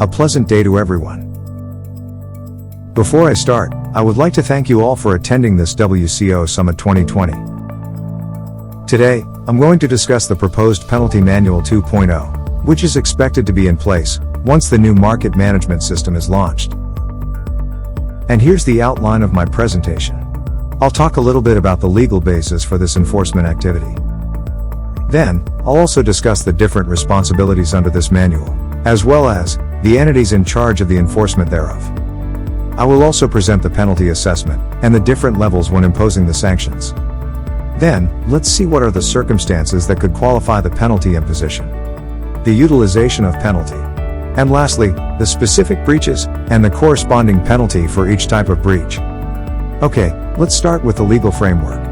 A pleasant day to everyone. Before I start, I would like to thank you all for attending this WCO Summit 2020. Today, I'm going to discuss the proposed Penalty Manual 2.0, which is expected to be in place once the new market management system is launched. And here's the outline of my presentation. I'll talk a little bit about the legal basis for this enforcement activity. Then, I'll also discuss the different responsibilities under this manual, as well as the entities in charge of the enforcement thereof. I will also present the penalty assessment and the different levels when imposing the sanctions. Then, let's see what are the circumstances that could qualify the penalty imposition, the utilization of penalty, and lastly, the specific breaches and the corresponding penalty for each type of breach. Okay, let's start with the legal framework.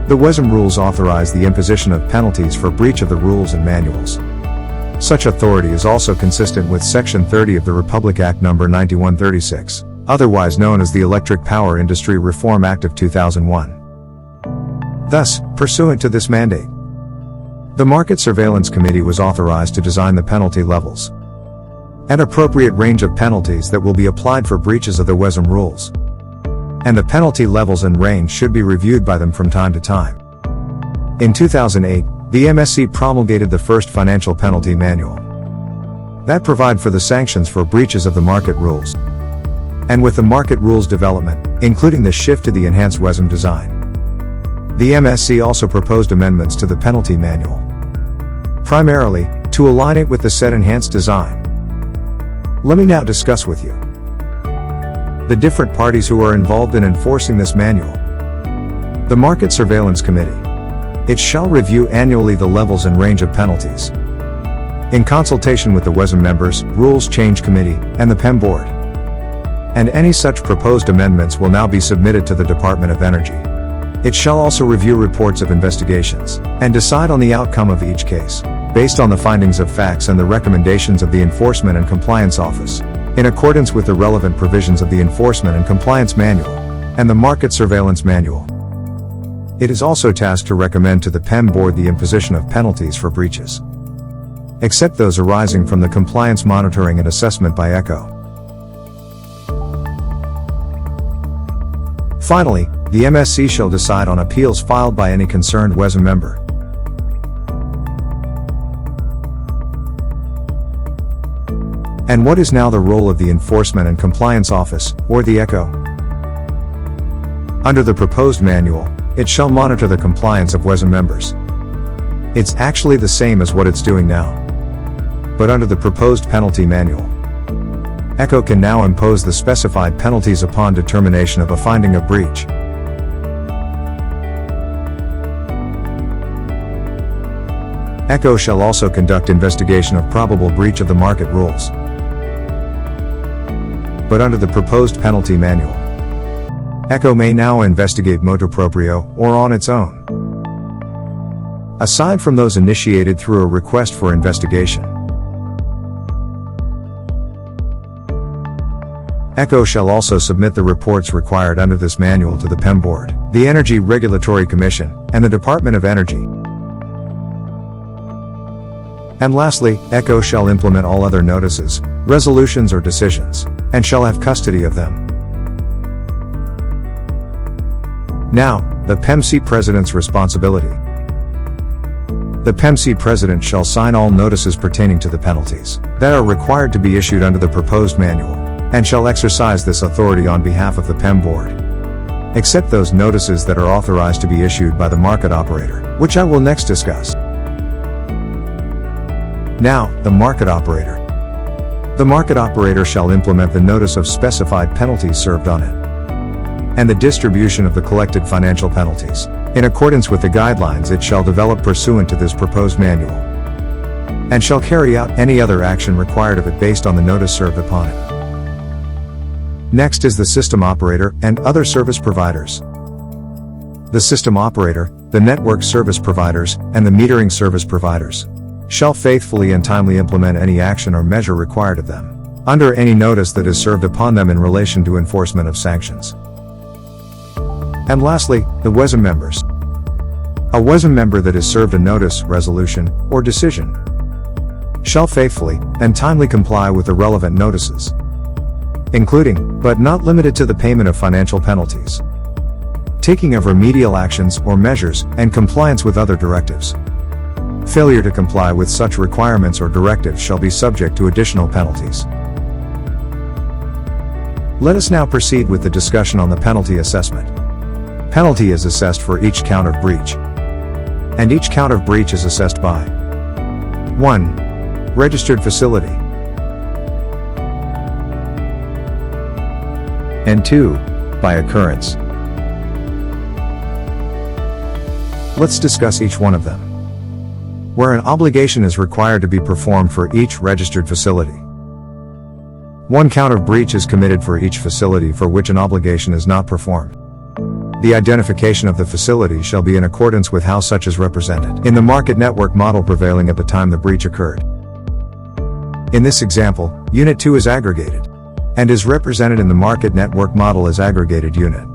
The WCO rules authorize the imposition of penalties for breach of the rules and manuals. Such authority is also consistent with Section 30 of the Republic Act No. 9136, otherwise known as the Electric Power Industry Reform Act of 2001. Thus, pursuant to this mandate, the Market Surveillance Committee was authorized to design the penalty levels and appropriate range of penalties that will be applied for breaches of the WCO rules. And the penalty levels and range should be reviewed by them from time to time. In 2008, the MSC promulgated the first financial penalty manual that provide for the sanctions for breaches of the market rules. And with the market rules development, including the shift to the enhanced WCO design, the MSC also proposed amendments to the penalty manual, primarily to align it with the said enhanced design. Let me now discuss with you the different parties who are involved in enforcing this manual. The Market Surveillance Committee. It shall review annually the levels and range of penalties, in consultation with the WCO members, Rules Change Committee, and the PEM Board. And any such proposed amendments will now be submitted to the Department of Energy. It shall also review reports of investigations, and decide on the outcome of each case, based on the findings of facts and the recommendations of the Enforcement and Compliance Office, in accordance with the relevant provisions of the Enforcement and Compliance Manual, and the Market Surveillance Manual. It is also tasked to recommend to the PEM Board the imposition of penalties for breaches, except those arising from the compliance monitoring and assessment by ECHO. Finally, the MSC shall decide on appeals filed by any concerned WCO member. And what is now the role of the Enforcement and Compliance Office, or the ECHO? Under the proposed manual, it shall monitor the compliance of WCO members. It's actually the same as what it's doing now. But under the proposed penalty manual, ECHO can now impose the specified penalties upon determination of a finding of breach. ECHO shall also conduct investigation of probable breach of the market rules. But under the proposed penalty manual, ECHO may now investigate motu proprio or on its own, aside from those initiated through a request for investigation. ECHO shall also submit the reports required under this manual to the PEM Board, the Energy Regulatory Commission, and the Department of Energy. And lastly, ECHO shall implement all other notices, resolutions or decisions, and shall have custody of them. Now, the PEMC President's responsibility. The PEMC President shall sign all notices pertaining to the penalties that are required to be issued under the proposed manual, and shall exercise this authority on behalf of the PEM Board, except those notices that are authorized to be issued by the market operator, which I will next discuss. Now, the market operator. The market operator shall implement the notice of specified penalties served on it, and the distribution of the collected financial penalties, in accordance with the guidelines it shall develop pursuant to this proposed manual, and shall carry out any other action required of it based on the notice served upon it. Next is the system operator and other service providers. The system operator, the network service providers, and the metering service providers shall faithfully and timely implement any action or measure required of them, under any notice that is served upon them in relation to enforcement of sanctions. And lastly, the WCO members. A WCO member that is served a notice, resolution, or decision shall faithfully and timely comply with the relevant notices, including, but not limited to, the payment of financial penalties, taking of remedial actions or measures, and compliance with other directives. Failure to comply with such requirements or directives shall be subject to additional penalties. Let us now proceed with the discussion on the penalty assessment. Penalty is assessed for each count of breach, and each count of breach is assessed by 1. Registered facility, and 2. By occurrence. Let's discuss each one of them. Where an obligation is required to be performed for each registered facility. 1 count of breach is committed for each facility for which an obligation is not performed. The identification of the facility shall be in accordance with how such is represented in the market network model prevailing at the time the breach occurred. In this example, Unit 2 is aggregated and is represented in the market network model as aggregated unit.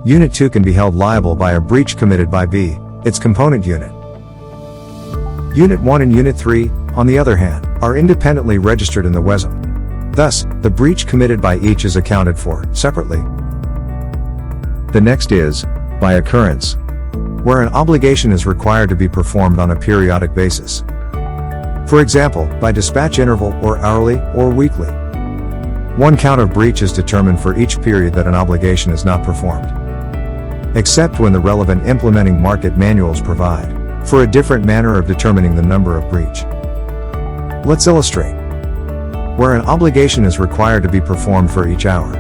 Unit 2 can be held liable by a breach committed by B, its component unit. Unit 1 and Unit 3, on the other hand, are independently registered in the WCO. Thus, the breach committed by each is accounted for separately. The next is, by occurrence, where an obligation is required to be performed on a periodic basis. For example, by dispatch interval or hourly or weekly. 1 count of breach is determined for each period that an obligation is not performed, except when the relevant implementing market manuals provide for a different manner of determining the number of breach. Let's illustrate. Where an obligation is required to be performed for each hour,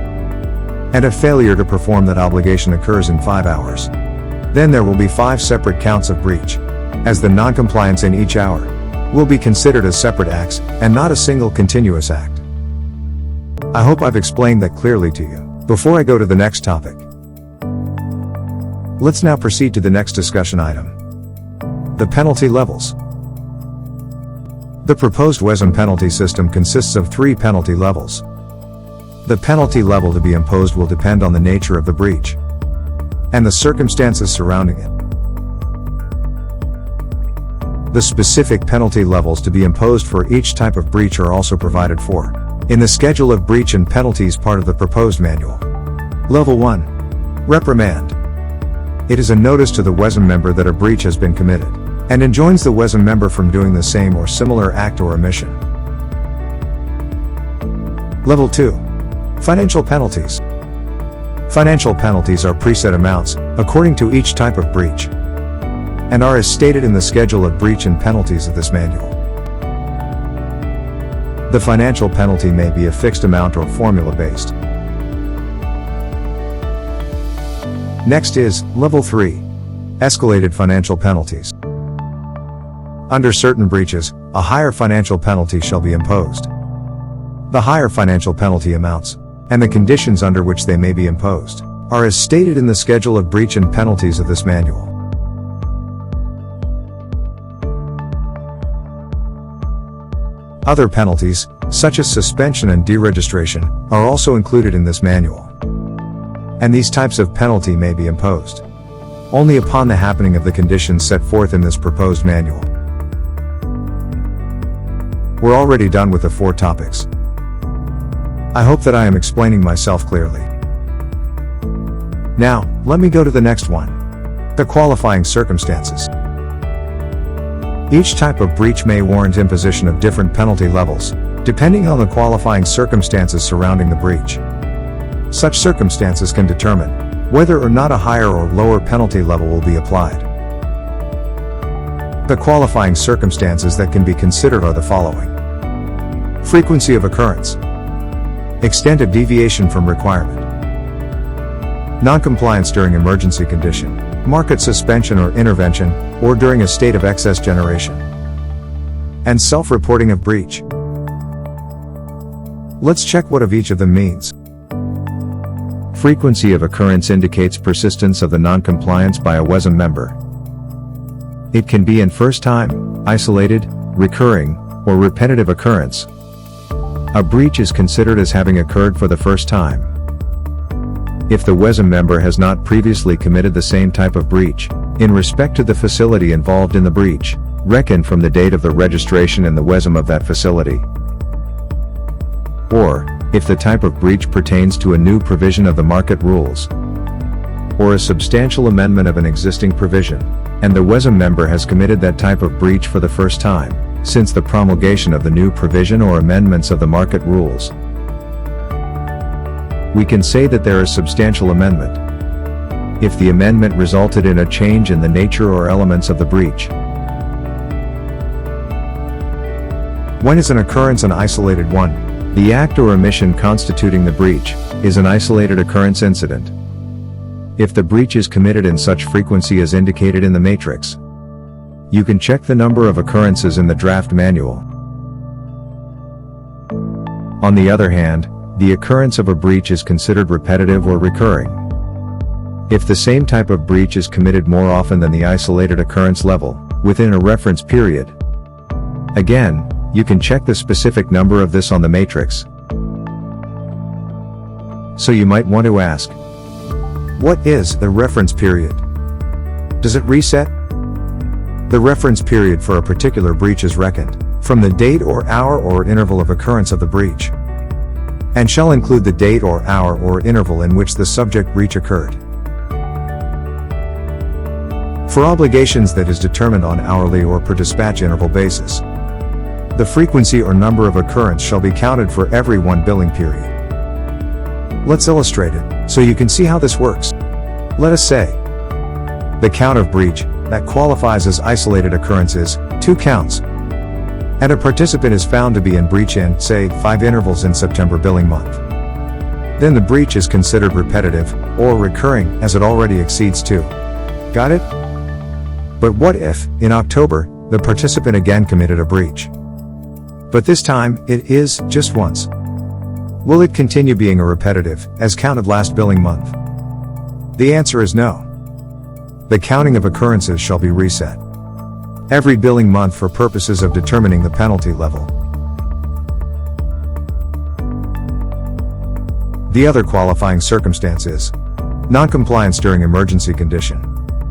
and a failure to perform that obligation occurs in 5 hours, then there will be 5 separate counts of breach, as the non-compliance in each hour will be considered as separate acts and not a single continuous act. I hope I've explained that clearly to you. Before I go to the next topic, let's now proceed to the next discussion item. The penalty levels. The proposed WCO penalty system consists of 3 penalty levels. The penalty level to be imposed will depend on the nature of the breach and the circumstances surrounding it. The specific penalty levels to be imposed for each type of breach are also provided for in the Schedule of Breach and Penalties part of the proposed manual. Level 1. Reprimand. It is a notice to the WCO member that a breach has been committed, and enjoins the WCO member from doing the same or similar act or omission. Level 2. Financial penalties. Financial penalties are preset amounts, according to each type of breach, and are as stated in the Schedule of Breach and Penalties of this manual. The financial penalty may be a fixed amount or formula-based. Next is, Level 3. Escalated financial penalties. Under certain breaches, a higher financial penalty shall be imposed. The higher financial penalty amounts, and the conditions under which they may be imposed, are as stated in the Schedule of Breach and Penalties of this manual. Other penalties, such as suspension and deregistration, are also included in this manual. And these types of penalty may be imposed only upon the happening of the conditions set forth in this proposed manual. We're already done with the 4 topics. I hope that I am explaining myself clearly. Now, let me go to the next one. The qualifying circumstances. Each type of breach may warrant imposition of different penalty levels, depending on the qualifying circumstances surrounding the breach. Such circumstances can determine whether or not a higher or lower penalty level will be applied. The qualifying circumstances that can be considered are the following: frequency of occurrence, extent of deviation from requirement, non-compliance during emergency condition, market suspension or intervention, or during a state of excess generation, and self-reporting of breach. Let's check what of each of them means. Frequency of occurrence indicates persistence of the non-compliance by a WCO member. It can be in first time, isolated, recurring, or repetitive occurrence. A breach is considered as having occurred for the first time if the WCO member has not previously committed the same type of breach in respect to the facility involved in the breach, reckoned from the date of the registration in the WSM of that facility. Or, if the type of breach pertains to a new provision of the market rules, or a substantial amendment of an existing provision, and the WSM member has committed that type of breach for the first time, since the promulgation of the new provision or amendments of the market rules. We can say that there is substantial amendment if the amendment resulted in a change in the nature or elements of the breach. When is an occurrence an isolated one? The act or omission constituting the breach is an isolated occurrence incident if the breach is committed in such frequency as indicated in the matrix. You can check the number of occurrences in the draft manual. On the other hand, the occurrence of a breach is considered repetitive or recurring if the same type of breach is committed more often than the isolated occurrence level within a reference period. Again, you can check the specific number of this on the matrix. So you might want to ask, what is the reference period? Does it reset? The reference period for a particular breach is reckoned from the date or hour or interval of occurrence of the breach, and shall include the date or hour or interval in which the subject breach occurred. For obligations that is determined on hourly or per dispatch interval basis, the frequency or number of occurrence shall be counted for every one billing period. Let's illustrate it, so you can see how this works. Let us say the count of breach that qualifies as isolated occurrence is 2 counts, and a participant is found to be in breach in, say, 5 intervals in September billing month. Then the breach is considered repetitive, or recurring, as it already exceeds 2. Got it? But what if, in October, the participant again committed a breach? But this time, it is just once. Will it continue being a repetitive, as counted last billing month? The answer is no. The counting of occurrences shall be reset every billing month for purposes of determining the penalty level. The other qualifying circumstance is noncompliance during emergency condition,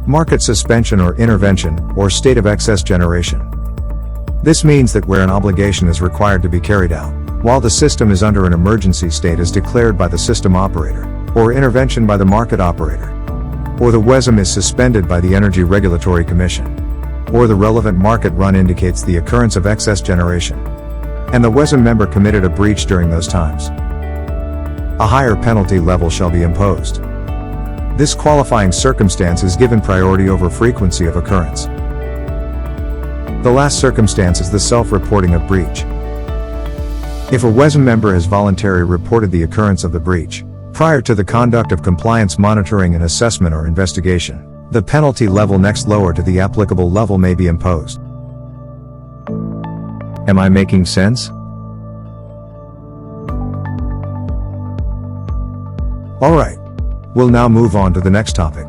market suspension or intervention, or state of excess generation. This means that where an obligation is required to be carried out while the system is under an emergency state as declared by the system operator, or intervention by the market operator, or the WSM is suspended by the Energy Regulatory Commission, or the relevant market run indicates the occurrence of excess generation, and the WSM member committed a breach during those times, a higher penalty level shall be imposed. This qualifying circumstance is given priority over frequency of occurrence. The last circumstance is the self-reporting of breach. If a WSM member has voluntarily reported the occurrence of the breach prior to the conduct of compliance monitoring and assessment or investigation, the penalty level next lower to the applicable level may be imposed. Am I making sense? Alright. We'll now move on to the next topic.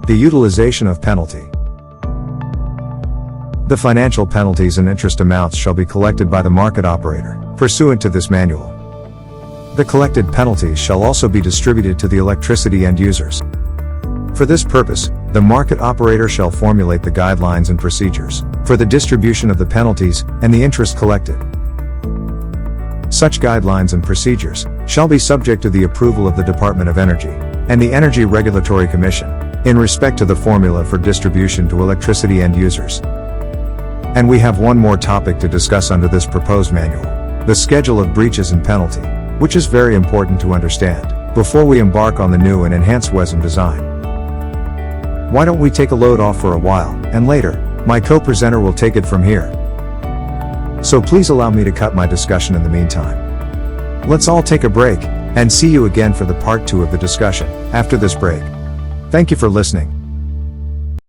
The utilization of penalty. The financial penalties and interest amounts shall be collected by the market operator, pursuant to this manual. The collected penalties shall also be distributed to the electricity end users. For this purpose, the market operator shall formulate the guidelines and procedures for the distribution of the penalties and the interest collected. Such guidelines and procedures shall be subject to the approval of the Department of Energy and the Energy Regulatory Commission in respect to the formula for distribution to electricity end users. And we have one more topic to discuss under this proposed manual: the schedule of breaches and penalty, which is very important to understand before we embark on the new and enhanced WSM design. Why don't we take a load off for a while, and later, my co-presenter will take it from here. So please allow me to cut my discussion in the meantime. Let's all take a break, and see you again for the part 2 of the discussion after this break. Thank you for listening.